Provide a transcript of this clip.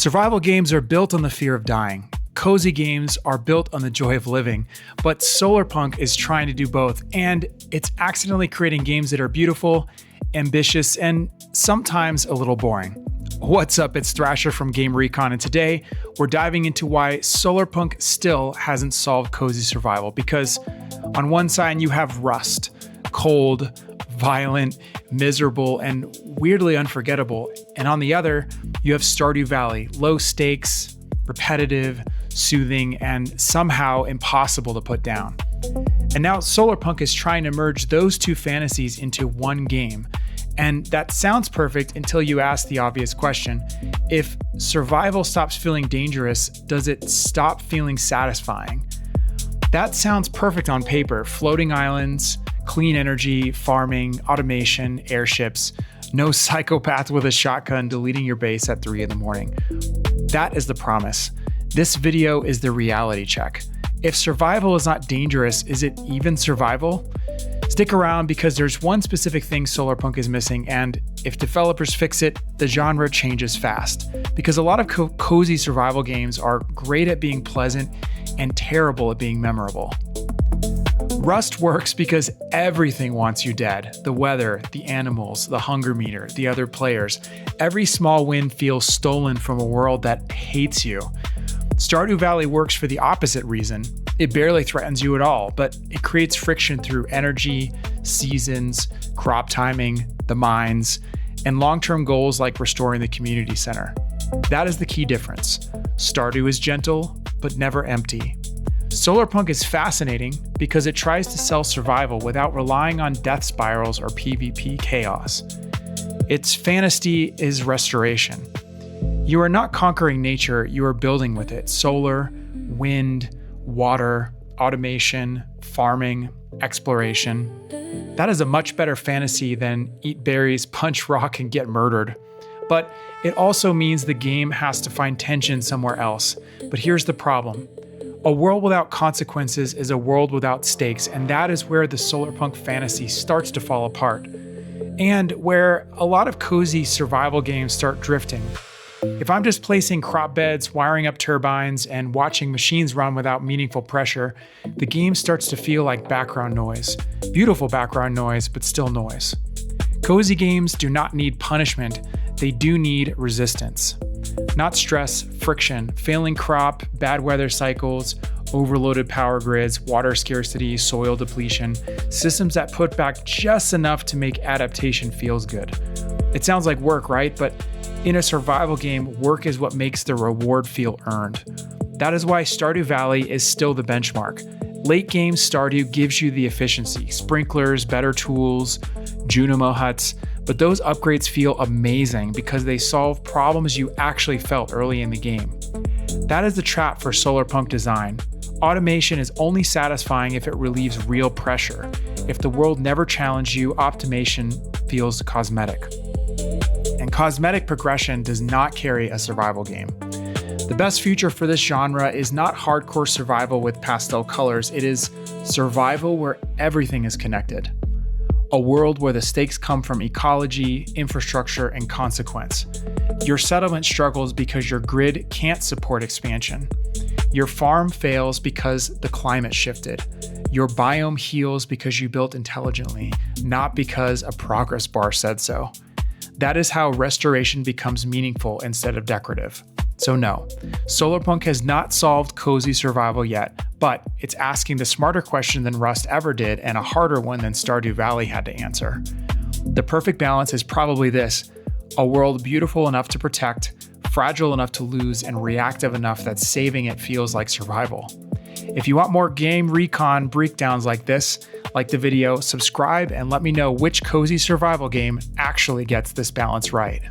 Survival games are built on the fear of dying. Cozy games are built on the joy of living, but Solarpunk is trying to do both, and it's accidentally creating games that are beautiful, ambitious, and sometimes a little boring. What's up, it's Thrasher from GameRecon, and today we're diving into why Solarpunk still hasn't solved cozy survival, because on one side you have Rust, cold, violent, miserable, and weirdly unforgettable, and on the other, you have Stardew Valley, low stakes, repetitive, soothing, and somehow impossible to put down. And now Solarpunk is trying to merge those two fantasies into one game. And that sounds perfect until you ask the obvious question. If survival stops feeling dangerous, does it stop feeling satisfying? That sounds perfect on paper. Floating islands, clean energy, farming, automation, airships, no psychopath with a shotgun deleting your base at 3 a.m. That is the promise. This video is the reality check. If survival is not dangerous, is it even survival? Stick around because there's one specific thing Solarpunk is missing, and if developers fix it, the genre changes fast. Because a lot of cozy survival games are great at being pleasant and terrible at being memorable. Rust works because everything wants you dead. The weather, the animals, the hunger meter, the other players. Every small win feels stolen from a world that hates you. Stardew Valley works for the opposite reason. It barely threatens you at all, but it creates friction through energy, seasons, crop timing, the mines, and long-term goals like restoring the community center. That is the key difference. Stardew is gentle, but never empty. Solarpunk is fascinating because it tries to sell survival without relying on death spirals or PvP chaos. Its fantasy is restoration. You are not conquering nature, you are building with it. Solar, wind, water, automation, farming, exploration. That is a much better fantasy than eat berries, punch rock, and get murdered. But it also means the game has to find tension somewhere else. But here's the problem. A world without consequences is a world without stakes, and that is where the Solarpunk fantasy starts to fall apart. And where a lot of cozy survival games start drifting. If I'm just placing crop beds, wiring up turbines, and watching machines run without meaningful pressure, the game starts to feel like background noise. Beautiful background noise, but still noise. Cozy games do not need punishment, they do need resistance. Not stress, friction, failing crop, bad weather cycles, overloaded power grids, water scarcity, soil depletion, systems that put back just enough to make adaptation feels good. It sounds like work, right? But in a survival game, work is what makes the reward feel earned. That is why Stardew Valley is still the benchmark. Late game Stardew gives you the efficiency, sprinklers, better tools, Junimo huts, but those upgrades feel amazing because they solve problems you actually felt early in the game. That is the trap for Solarpunk design. Automation is only satisfying if it relieves real pressure. If the world never challenged you, optimization feels cosmetic. And cosmetic progression does not carry a survival game. The best future for this genre is not hardcore survival with pastel colors, it is survival where everything is connected. A world where the stakes come from ecology, infrastructure, and consequence. Your settlement struggles because your grid can't support expansion. Your farm fails because the climate shifted. Your biome heals because you built intelligently, not because a progress bar said so. That is how restoration becomes meaningful instead of decorative. So no, Solarpunk has not solved cozy survival yet, but it's asking the smarter question than Rust ever did and a harder one than Stardew Valley had to answer. The perfect balance is probably this: a world beautiful enough to protect, fragile enough to lose, and reactive enough that saving it feels like survival. If you want more GameRecon breakdowns like this, like the video, subscribe, and let me know which cozy survival game actually gets this balance right.